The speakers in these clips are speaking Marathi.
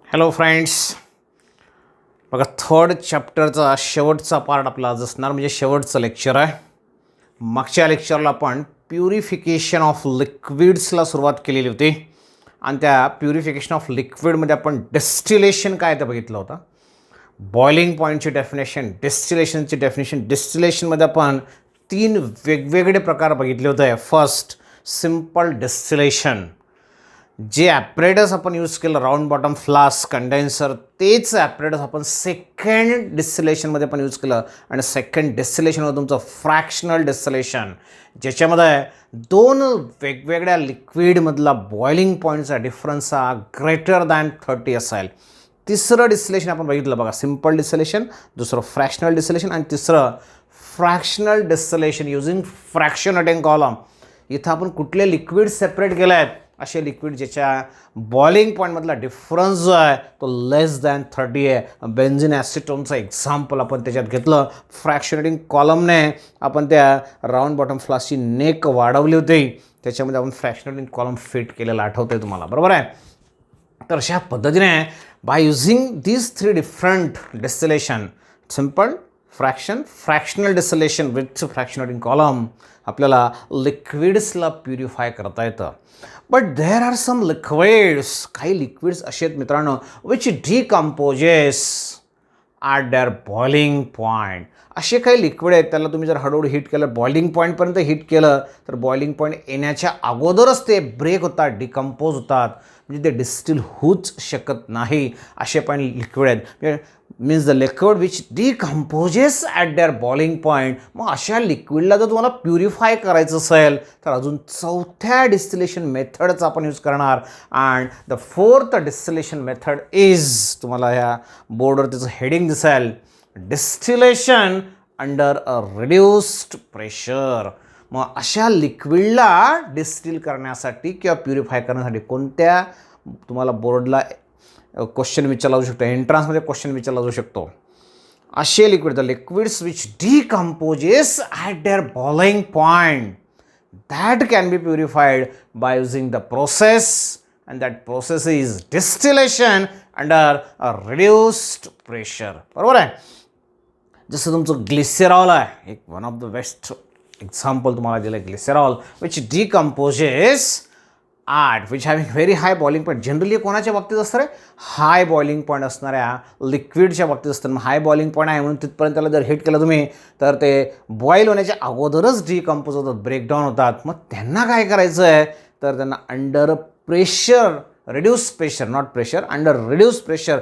हॅलो फ्रेंड्स, बघा थर्ड चॅप्टरचा शेवटचा पार्ट आपला आज असणार, म्हणजे शेवटचं लेक्चर आहे. मागच्या लेक्चरला आपण प्युरिफिकेशन ऑफ लिक्विड्सला सुरुवात केलेली होती आणि त्या प्युरिफिकेशन ऑफ लिक्विडमध्ये आपण डिस्टिलेशन काय ते बघितलं होतं. बॉइलिंग पॉईंटची डेफिनेशन, डिस्टिलेशनची डेफिनेशन. डिस्टिलेशनमध्ये आपण 3 वेगवेगळे प्रकार बघितले होते. First, simple distillation. जे ॲपरेटस आपण यूज केलं, राऊंड बॉटम फ्लास्क, कंडेन्सर, तेच ॲपरेटस आपण सेकंड डिस्टिलेशनमध्ये पण यूज केलं. आणि सेकंड डिस्टिलेशनमध्ये तुमचं फ्रॅक्शनल डिस्टिलेशन, ज्याच्यामध्ये 2 वेगवेगळ्या लिक्विडमधला बॉइलिंग पॉईंटचा डिफरन्स हा ग्रेटर दॅन 30 असेल. तिसरं डिस्टिलेशन आपण बघितलं बघा, सिम्पल डिस्टिलेशन. दुसरं फ्रॅक्शनल डिस्टिलेशन आणि तिसरं फ्रॅक्शनल डिस्टिलेशन युजिंग फ्रॅक्शनेटिंग कॉलम. इथं आपण कुठले लिक्विड सेपरेट केले आहेत, असे लिक्विड ज्याच्या बॉइलिंग पॉईंटमधला डिफरन्स जो आहे तो लेस दॅन 30 आहे. बेन्झिन ॲसिटोनचं एक्झाम्पल आपण त्याच्यात घेतलं. फ्रॅक्शनेटिंग कॉलमने आपण त्या राऊंड बॉटम फ्लास्कची नेक वाढवली होती, त्याच्यामध्ये आपण फ्रॅक्शनेटिंग कॉलम फिट केलेला आठवतं आहे तुम्हाला, बरोबर आहे. तर अशा पद्धतीने by using these 3 different distillation, simple, fractional distillation with fractionating column, आपल्याला लिक्विड्सला प्युरिफाय करता येतं. But there are some liquids, काही लिक्विड्स असे आहेत मित्रांनो, which decomposes at their boiling point. असे काही लिक्विड आहेत, त्याला तुम्ही जर हळूहळू हीट केलं, बॉइलिंग पॉईंटपर्यंत हीट केलं, तर बॉइलिंग पॉईंट येण्याच्या अगोदरच ते ब्रेक होतात, डिकम्पोज होतात, म्हणजे ते डिस्टिल होऊच शकत नाही. असे पण लिक्विड आहेत, means the liquid which decomposes at their boiling point. मग अशा लिक्विडला जर तुम्हाला प्युरिफाय करायचं असेल तर अजून चौथ्या डिस्टिलेशन मेथडचा आपण यूज करणार. And the fourth distillation method is, तुम्हाला ह्या बोर्डवर त्याचं हेडिंग दिसेल, distillation under a reduced pressure. मग अशा लिक्विडला डिस्टिल करण्यासाठी किंवा प्युरिफाय करण्यासाठी कोणत्या, तुम्हाला बोर्डला क्वेश्चन विचारला जाऊ शकतो, एंट्रान्समध्ये क्वेश्चन विचारला जाऊ शकतो. असे liquid, the liquids which decomposes at their boiling point, that can be purified by using the process, and that process is distillation under a reduced pressure. बरोबर आहे. जसं तुमचं ग्लिसेरॉल आहे, एक one of the best example तुम्हाला दिलं, glycerol which decomposes at which having very high boiling point. Generally कोणाच्या बाबतीत असतं रे, हाय बॉइलिंग पॉईंट असणाऱ्या लिक्विडच्या बाबतीत असतं. मग हाय बॉइलिंग पॉईंट आहे म्हणून तिथपर्यंत त्याला जर हिट केलं तुम्ही, तर ते बॉईल होण्याच्या अगोदरच डिकम्पोज होतात, ब्रेकडाऊन होतात. मग त्यांना काय करायचं आहे, तर त्यांना under pressure, reduce pressure, not pressure, under reduce pressure,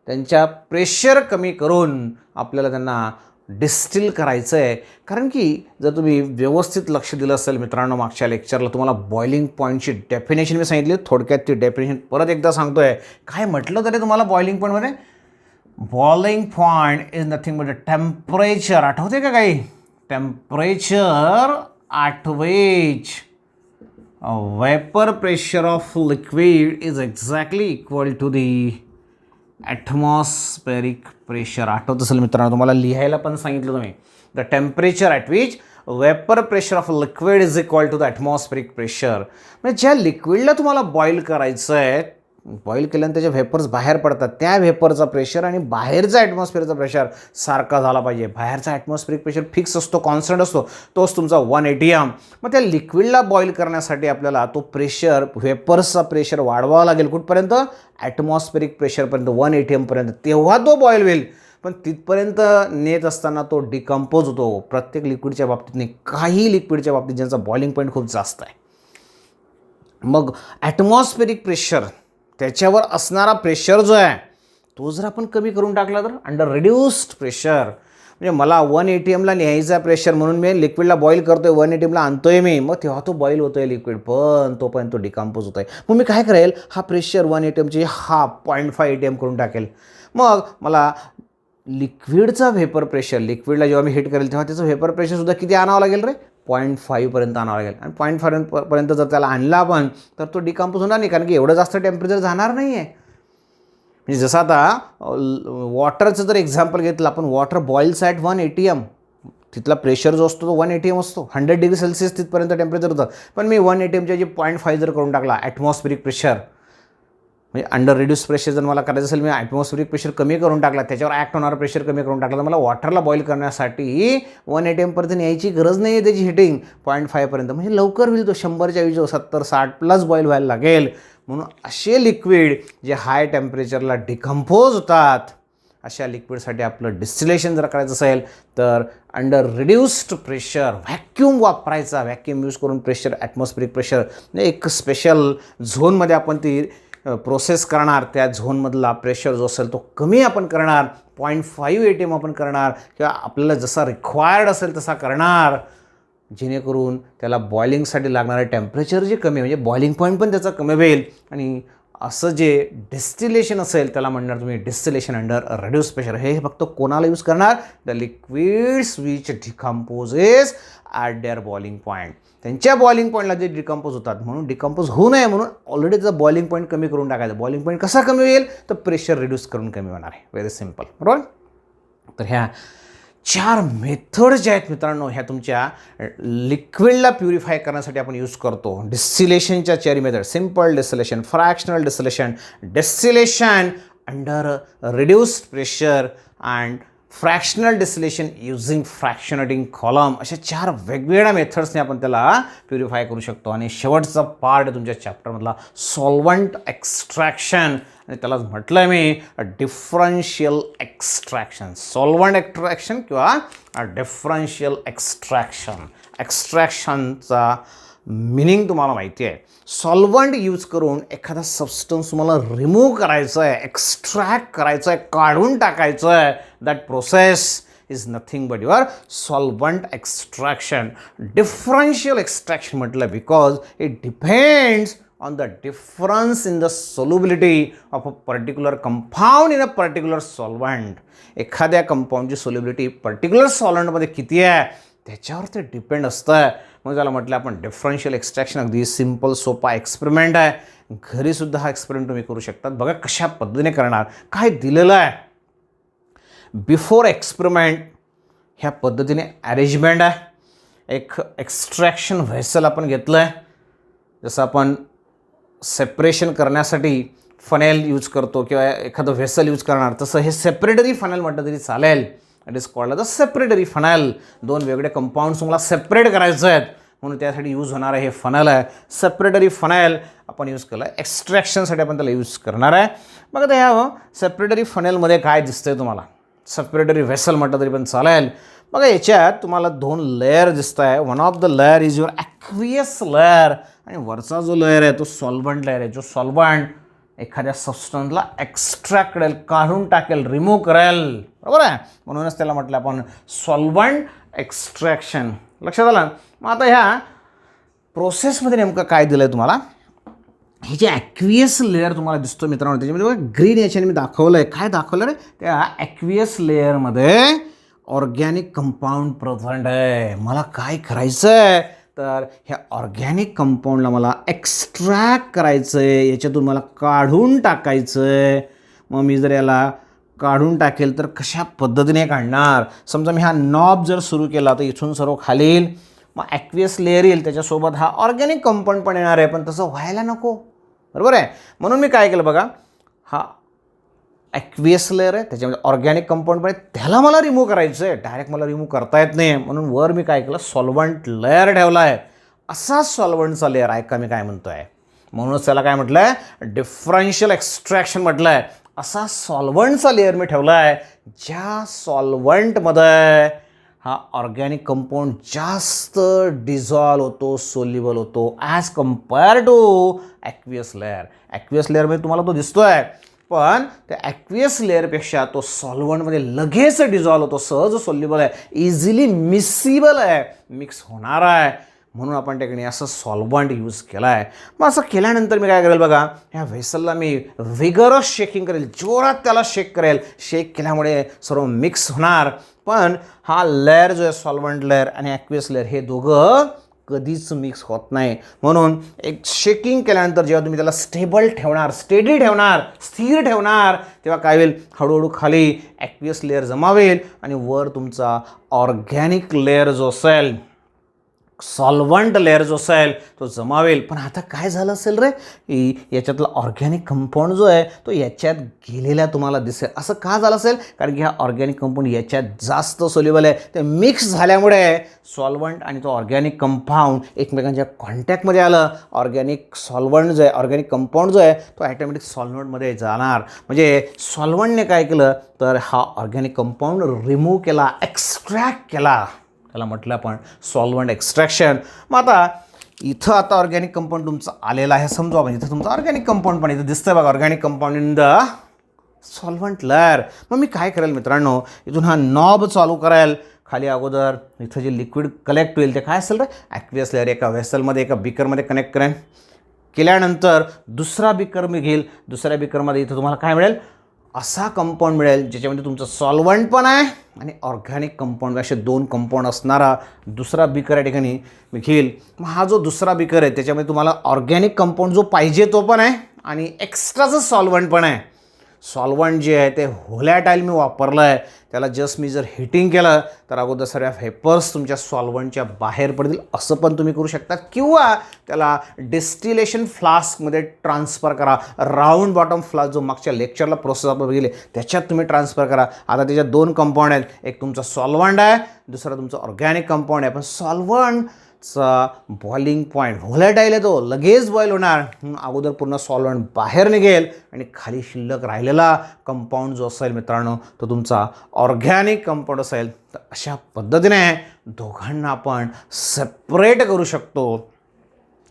त्यांच्या प्रेशर कमी करून आपल्याला त्यांना डिस्टिल करायचं आहे. कारण की जर तुम्ही व्यवस्थित लक्ष दिलं असेल मित्रांनो, मागच्या लेक्चरला तुम्हाला बॉइलिंग पॉईंटची डेफिनेशन मी सांगितली, थोडक्यात ती डेफिनेशन परत एकदा सांगतो आहे. काय म्हटलं तरी तुम्हाला बॉइलिंग पॉईंटमध्ये, boiling point is nothing but a temperature. आठवते का काही, temperature at which vapour pressure of liquid is exactly equal to the atmospheric pressure. आठवत असेल मित्रांनो, तुम्हाला लिहायला पण सांगितलं तुम्ही, the temperature at which vapour pressure of liquid is equal to the atmospheric pressure. म्हणजे ज्या लिक्विडला तुम्हाला बॉईल करायचं आहे, बॉईल केल्यानंतर त्याचे व्हेपर्स बाहेर पडतात, त्या व्हेपरचा प्रेशर आणि बाहेरचा ॲटमॉस्फिअरचा प्रेशर सारखा झाला पाहिजे. बाहेरचा ॲटमॉस्फिअरिक प्रेशर फिक्स असतो, कॉन्स्टंट असतो, तोच तुमचा 1 atm. मग त्या लिक्विडला बॉईल करण्यासाठी आपल्याला तो प्रेशर, व्हेपर्सचा प्रेशर वाढवावा लागेल. कुठपर्यंत, ॲटमॉस्फिअरिक प्रेशरपर्यंत, 1 atm पर्यंत, तेव्हा तो बॉईल होईल. पण तिथपर्यंत नेत असताना तो डिकम्पोज होतो. प्रत्येक लिक्विडच्या बाबतीत नाही, काही लिक्विडच्या बाबतीत ज्यांचा बॉइलिंग पॉईंट खूप जास्त आहे, मग ॲटमॉस्फिअरिक प्रेशर, त्याच्यावर असणारा प्रेशर जो आहे तो जर आपण कमी करून टाकला तर अंडर रिड्यूस्ड प्रेशर, म्हणजे मला 1 atmला न्यायचा प्रेशर म्हणून मी लिक्विडला बॉईल करतो आहे, 1 atmला आणतो आहे मी, मग तेव्हा तो बॉईल होतो आहे लिक्विड, पण तोपर्यंत तो डिकम्पोज होतो आहे. मग मी काय करेल, हा प्रेशर 1 atmचे 0.5 atm करून टाकेल. मग मला लिक्विडचा व्हेपर प्रेशर, लिक्विडला जेव्हा मी हिट करेल तेव्हा त्याचं व्हेपर प्रेशरसुद्धा किती आणावं लागेल रे, 0.5 पर्यंत आणावं लागेल. आणि 0.5 पर्यंत जर त्याला आणला आपण तर तो डिकम्पोज होणार नाही, कारण की एवढं जास्त टेम्परेचर जाणार नाही आहे. म्हणजे जसं आता वॉटरचं जर एक्झाम्पल घेतलं आपण, वॉटर बॉईल्स ॲट 1 atm, तिथला प्रेशर जो असतो तो 1 atm असतो, 100 डिग्री सेल्सिअस तिथपर्यंत टेम्परेचर होतं. पण मी 1 atmच्या जे 0.5 जर करून टाकला ॲटमॉस्फिरिक प्रेशर, म्हणजे अंडर रिड्यूस प्रेशर जर मला करायचं असेल, मी ॲटमॉस्फेरिक प्रेशर कमी करून टाकला, त्याच्यावर ॲक्ट होणारं प्रेशर कमी करून टाकलं, तर मला वॉटरला बॉईल करण्यासाठी 1 ATM यायची गरज नाही आहे त्याची हिटिंग 0.5 म्हणजे लवकर होईल तो 100च्या ऐवजी 70-60 प्लस बॉईल व्हायला लागेल. म्हणून असे लिक्विड जे हाय टेम्परेचरला डिकम्पोज होतात, अशा लिक्विडसाठी आपलं डिस्टिलेशन जर करायचं असेल तर अंडर रिड्यूस्ड प्रेशर व्हॅक्यूम वापरायचा. व्हॅक्यूम यूज करून प्रेशर, ॲटमॉस्फेरिक प्रेशर एक स्पेशल झोनमध्ये आपण ती प्रोसेस करणार. त्या झोनमधला प्रेशर जो असेल तो कमी आपण करणार, 0.5 ATM आपण करणार किंवा आपल्याला जसा रिक्वायर्ड असेल तसा करणार, जेणेकरून त्याला बॉइलिंगसाठी लागणारं टेम्परेचर जे कमी, म्हणजे बॉइलिंग पॉईंट पण त्याचा कमी होईल. आणि असं जे डिस्टिलेशन असेल त्याला म्हणणार तुम्ही डिस्टिलेशन अंडर रिड्यूस प्रेशर. हे फक्त कोणाला यूज करणार? The liquids which decomposes at their boiling point. त्यांच्या बॉइलिंग पॉईंटला जे डिकम्पोज होतात, म्हणून डिकम्पोज होऊ नये म्हणून ऑलरेडी त्याचा बॉइलिंग पॉईंट कमी करून टाकायचा. बॉइलिंग पॉईंट कसा कमी होईल? तर प्रेशर रिड्यूस करून कमी होणार आहे. व्हेरी सिम्पल, बरोबर. तर ह्या 4 मेथड ज्या आहेत मित्रांनो, ह्या तुमच्या लिक्विडला प्युरिफाय करण्यासाठी आपण यूज करतो. डिस्टिलेशनच्या 4 method: simple distillation, fractional distillation, distillation under reduced pressure and fractional distillation using fractionating column. अशा 4 वेगवेगळ्या मेथड्सने आपण त्याला प्युरिफाय करू शकतो. आणि शेवटचा पार्ट तुमच्या चॅप्टरमधला सॉल्वंट एक्स्ट्रॅक्शन, आणि त्यालाच म्हटलं आहे मी डिफरन्शियल एक्स्ट्रॅक्शन. सॉल्वंट एक्स्ट्रॅक्शन किंवा डिफरन्शियल एक्स्ट्रॅक्शन. एक्स्ट्रॅक्शनचा मिनिंग तुम्हाला माहिती आहे. सॉल्वंट यूज करून एखादा सबस्टन्स तुम्हाला रिमूव्ह करायचं आहे, एक्स्ट्रॅक्ट करायचं आहे, काढून टाकायचं आहे. That process is nothing but your solvent extraction. Differential extraction म्हटलं because it depends on the difference in the solubility of a particular compound in a particular solvent. एखाद्या कंपाऊंडची सोल्युबिलिटी पर्टिक्युलर सॉल्वंटमध्ये किती आहे त्याच्यावर ते डिपेंड असतं. मग त्याला म्हटलं आपण डिफरन्शियल एक्स्ट्रॅक्शन. अगदी सिम्पल सोपा एक्सपेरिमेंट आहे. घरीसुद्धा हा एक्सपेरिमेंट तुम्ही करू शकतात. बघा कशा पद्धतीने करणार, काय दिलेलं आहे. बिफोर एक्सपेरिमेंट ह्या पद्धतीने अरेंजमेंट आहे. एक एक्स्ट्रॅक्शन व्हेसल आपण घेतलं आहे. जसं आपण सेपरेशन करण्यासाठी फनेल यूज करतो किंवा एखादं व्हेसल यूज करणार, तसं हे सेपरेटरी फनेल म्हटलं तरी चालेल. It is called the separatory funnel. 2 वेगळे कंपाऊंड्स तुम्हाला सेपरेट करायचं आहेत म्हणून त्यासाठी यूज होणार आहे हे फनेल आहे. सेपरेटरी फनेल आपण यूज केलं आहे. एक्स्ट्रॅक्शनसाठी आपण त्याला यूज करणार आहे. मग आता ह्या सेपरेटरी फनेलमध्ये काय दिसतंय तुम्हाला? सेपरेटरी व्हेसल म्हटलं तरी पण चालेल. बघा याच्यात तुम्हाला 2 लेअर दिसत आहे. One of the layer is your aqueous layer आणि वरचा जो लेअर आहे तो सॉल्वंट लेअर आहे. जो सॉल्वंट एखाद्या सबस्टन्सला एक्स्ट्रॅक्ट करेल, काढून टाकेल, रिमूव्ह करेल, बरोबर आहे. म्हणूनच त्याला म्हटलं आपण सॉल्वंट एक्स्ट्रॅक्शन. लक्षात आलं. मग आता ह्या प्रोसेसमध्ये नेमकं काय दिलं आहे तुम्हाला? हे जे ॲक्वियस लेअर तुम्हाला दिसतो मित्रांनो, त्याच्यामध्ये बघा ग्रीन याच्याने मी दाखवलं आहे. काय दाखवलं रे? त्या ॲक्वियस लेअरमध्ये ऑर्गॅनिक कंपाऊंड प्रेझेंट आहे. मला काय करायचं आहे तर ह्या ऑर्गॅनिक कंपाऊंडला मला एक्स्ट्रॅक्ट करायचं आहे, याच्यातून मला काढून टाकायचं आहे. मग मी जर याला काढून टाकेल तर कशा पद्धतीने काढणार? समजा मी हा नॉब जर सुरू केला तर इथून सर्व खाली येईल, मग ॲक्वियस लेअर येईल, त्याच्यासोबत हा ऑर्गॅनिक कंपाऊंड पण येणार आहे. पण तसं व्हायला नको, बरोबर आहे. म्हणून मी काय केलं बघा, हा ॲक्वियस लेअर आहे, त्याच्यामध्ये ऑर्गॅनिक कंपाऊंड पण आहे, त्याला मला रिमूव्ह करायचं आहे. डायरेक्ट मला रिमूव्ह करता येत नाही. म्हणून वर मी काय केलं, सॉल्वंट लेअर ठेवला आहे. असा सॉल्वंटचा लेअर आहे का मी काय म्हणतो आहे. म्हणूनच त्याला काय म्हटलं आहे, डिफरन्शियल एक्स्ट्रॅक्शन म्हटलं आहे. असा सॉल्वंटचा लेअर मी ठेवला आहे ज्या सॉल्वंटमध्ये हा ऑर्गॅनिक कंपाऊंड जास्त डिझॉल्व होतो, सोल्युबल होतो as compare to aqueous layer. Aqueous लेअरमध्ये तुम्हाला तो दिसतो आहे, पण त्या ॲक्वियस लेअरपेक्षा तो सॉल्वंटमध्ये लगेच डिझॉल्व होतो, सहज सोल्युबल आहे, इझिली मिक्सिबल आहे, मिक्स होणार आहे. म्हणून आपण त्याकडे असं सॉल्वंट यूज केला आहे. मग असं केल्यानंतर मी काय करेल बघा, ह्या व्हेसलला मी विगरस शेकिंग करेल, जोरात त्याला शेक करेल. शेक केल्यामुळे सर्व मिक्स होणार. पण हा लेअर जो आहे सॉल्वंट लेअर आणि ॲक्वियस लेअर हे दोघं कधीच मिक्स होत नाही. म्हणून एक शेकिंग केल्यानंतर जेव्हा तुम्ही त्याला स्टेबल ठेवणार, स्टेडी ठेवणार, स्थिर ठेवणार, तेव्हा काय होईल, हळूहळू खाली ॲक्वियस लेअर जमावेल आणि वर तुमचा ऑर्गॅनिक लेअर जो असेल सॉल्व्हंट लेअर जो असेल तो जमावेल. पण आता काय झालं असेल रे, याच्यातला ऑर्गॅनिक कंपाऊंड जो आहे तो याच्यात गेलेला तुम्हाला दिसेल. असं का झालं असेल, कारण की हा ऑर्गॅनिक कंपाऊंड याच्यात जास्त सोल्युबल आहे. ते मिक्स झाल्यामुळे सॉल्व्हंट आणि तो ऑर्गॅनिक कंपाऊंड एकमेकांच्या कॉन्टॅक्टमध्ये आलं. ऑर्गॅनिक सॉल्व्हंट जो आहे, ऑर्गॅनिक कंपाऊंड जो आहे तो ॲटोमॅटिक सॉल्व्हंटमध्ये जाणार. म्हणजे सॉल्व्हंटने काय केलं तर हा ऑर्गॅनिक कंपाऊंड रिमूव्ह केला, एक्स्ट्रॅक्ट केला. त्याला म्हटलं आपण सॉल्व्हंट एक्स्ट्रॅक्शन. मग आता इथं आता ऑर्गॅनिक कंपाऊंड तुमचं आलेलं आहे समजा आपण. इथं तुमचं ऑर्गॅनिक कंपाऊंड पण इथं दिसतंय बघा, organic compound in the solvent layer. मग मी काय करेल मित्रांनो, इथून हा नॉब चालू करायला. खाली अगोदर इथं जे लिक्विड कलेक्ट होईल ते काय असेल रे, ॲक्वियस लेअर एका व्हेसलमध्ये एका बिकरमध्ये कनेक्ट करेन. केल्यानंतर दुसरा बिकर मी घेईल. दुसऱ्या बिकरमध्ये इथं तुम्हाला काय मिळेल, असा कंपाऊंड मिळेल ज्याच्यामध्ये तुमचं सॉल्व्हंट पण आहे आणि ऑर्गॅनिक कंपाऊंड, असे दोन कंपाऊंड असणारा दुसरा बिकर या ठिकाणी मी घेईल. मग हा जो दुसरा बिकर आहे त्याच्यामध्ये तुम्हाला ऑर्गॅनिक कंपाऊंड जो पाहिजे तो पण आहे आणि एक्स्ट्राचं सॉल्व्हंट पण आहे. सॉल्व्हंट जे आहे ते व्होलॅटाईल मी वापरलं आहे. त्याला जस्ट मी जर हिटिंग केलं तर अगोदर सर्व व्हेपर्स तुमच्या सॉल्व्हंटच्या बाहेर पडतील. असं पण तुम्ही करू शकता, किंवा त्याला डिस्टिलेशन फ्लास्कमध्ये ट्रान्सफर करा. राऊंड बॉटम फ्लास्क जो मागच्या लेक्चरला प्रोसेस आपण बघितली त्याच्यात तुम्ही ट्रान्सफर करा. आता त्याच्यात दोन कंपाऊंड आहेत, एक तुमचा सॉल्व्हंट आहे, दुसरा तुमचं ऑर्गॅनिक कंपाऊंड आहे. पण सॉल्व्हंटचा बॉइलिंग पॉईंट व्होलॅटाईल आहे, तो लगेच बॉईल होणार. अगोदर पूर्ण सॉल्व्हंट बाहेर निघेल आणि खाली शिल्लक राहिलेला कंपाऊंड जो असेल मित्रांनो तो तुमचा ऑर्गॅनिक कंपाऊंड असेल. तर अशा पद्धतीने दोघांना आपण सेपरेट करू शकतो.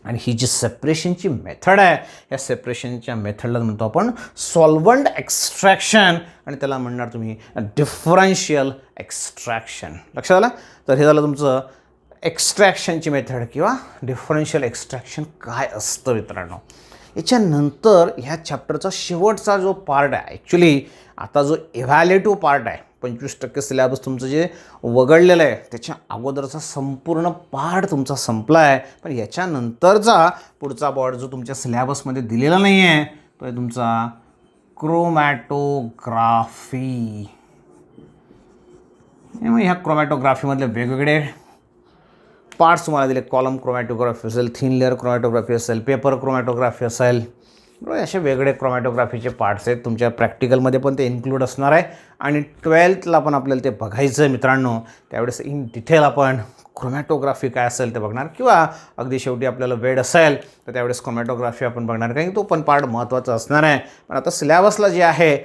आणि ही जी सेपरेशनची मेथड आहे, या सेपरेशनच्या मेथडला म्हणतो आपण सॉल्व्हंट एक्स्ट्रॅक्शन, आणि त्याला म्हणणार तुम्ही डिफरन्शियल एक्स्ट्रॅक्शन. लक्षात आलं. तर हे झालं तुमचं एक्स्ट्रॅक्शनची मेथड किंवा डिफरन्शियल एक्स्ट्रॅक्शन काय असतं मित्रांनो. याच्यानंतर ह्या चॅप्टरचा शेवटचा जो पार्ट आहे, ॲक्च्युली आता जो इव्हॅल्युएटिव्ह पार्ट आहे, 25% सिलेबस तुमचं जे वगळलेलं आहे त्याच्या अगोदरचा संपूर्ण पार्ट तुमचा संपला आहे. पण याच्यानंतरचा पुढचा पार्ट जो तुमच्या सिलेबसमध्ये दिलेला नाही आहे तो आहे तुमचा क्रोमॅटोग्राफी. मग ह्या क्रोमॅटोग्राफीमधले वेगवेगळे पार्ट्स तुम्हाला दिले. कॉलम क्रोमॅटोग्राफी असेल, थिन लेअर क्रोमॅटोग्राफी असेल, पेपर क्रोमॅटोग्राफी असेल, असे वेगळे क्रोमॅटोग्राफीचे पार्ट्स आहेत. तुमच्या प्रॅक्टिकलमध्ये पण ते इन्क्लूड असणार आहे आणि 12thला पण आपल्याला ते बघायचं आहे मित्रांनो. त्यावेळेस इन डिटेल आपण क्रोमॅटोग्राफी काय असेल ते बघणार, किंवा अगदी शेवटी आपल्याला वेळ असेल तर त्यावेळेस क्रोमॅटोग्राफी आपण बघणार, कारण तो पण पार्ट महत्त्वाचा असणार आहे. पण आता सिलेबसला जे आहे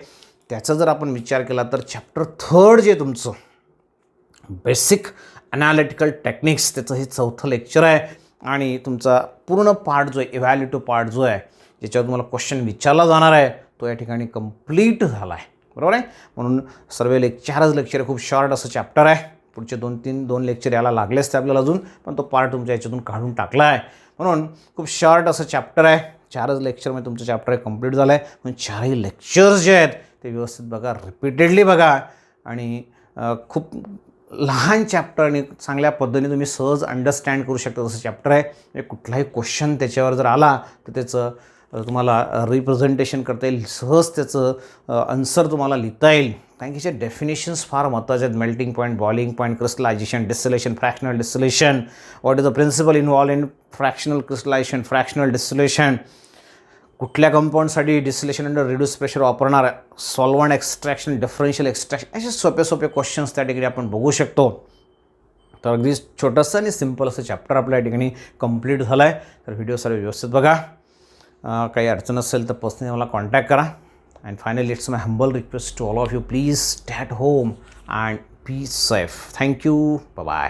त्याचा जर आपण विचार केला तर चॅप्टर 3 जे तुमचं बेसिक ॲनालिटिकल टेक्निक्स त्याचं हे 4थं लेक्चर आहे. आणि तुमचा पूर्ण पार्ट जो आहे, इव्हॅल्युएटिव्ह पार्ट जो आहे ज्याच्यावर तुम्हाला क्वेश्चन विचारला जाणार आहे तो या ठिकाणी कंप्लीट झाला आहे. बरोबर आहे. म्हणून सर्व 4च लेक्चर खूप शॉर्ट असं चॅप्टर आहे. पुढचे 2 लेक्चर याला लागलेच ते आपल्याला अजून, पण तो पार्ट तुमच्या याच्यातून काढून टाकला आहे. म्हणून खूप शॉर्ट असं चॅप्टर आहे. 4च लेक्चरमध्ये तुमचं चॅप्टर कंप्लीट झालं आहे. पण 4ही लेक्चर्स जे आहेत ते व्यवस्थित बघा, रिपीटेडली बघा. आणि खूप लहान चॅप्टर आणि चांगल्या पद्धतीने तुम्ही सहज अंडरस्टँड करू शकता असं चॅप्टर आहे. म्हणजे कुठलाही क्वेश्चन त्याच्यावर जर आला तर त्याचं तुम्हाला रिप्रेझेंटेशन करता येईल, सहज त्याचं आन्सर तुम्हाला लिहिता येईल. कारण की डेफिनेशन्स फार महत्त्वाचे आहेत. Melting point, boiling point, crystallisation, distillation, fractional distillation, what is the principle involve in fractional crystallisation, fractional distillation, कुठल्या कंपाऊंडसाठी डिस्टिलेशन अंडर रिड्यूस प्रेशर वापरणार, सॉल्व्हंट एक्स्ट्रॅक्शन, डिफरन्शियल एक्स्ट्रॅक्शन, असे सोपे क्वेश्चन्स त्या ठिकाणी आपण बघू शकतो. तर अगदी छोटंसं आणि सिम्पल असं चॅप्टर आपल्या ठिकाणी कंप्लीट झालं आहे. तर व्हिडिओ सर्व व्यवस्थित बघा. काही अडचण असेल तर पर्सनली मला कॉन्टॅक्ट करा. And finally it's my humble request to all of you, please stay at home and be safe. Thank you. Bye.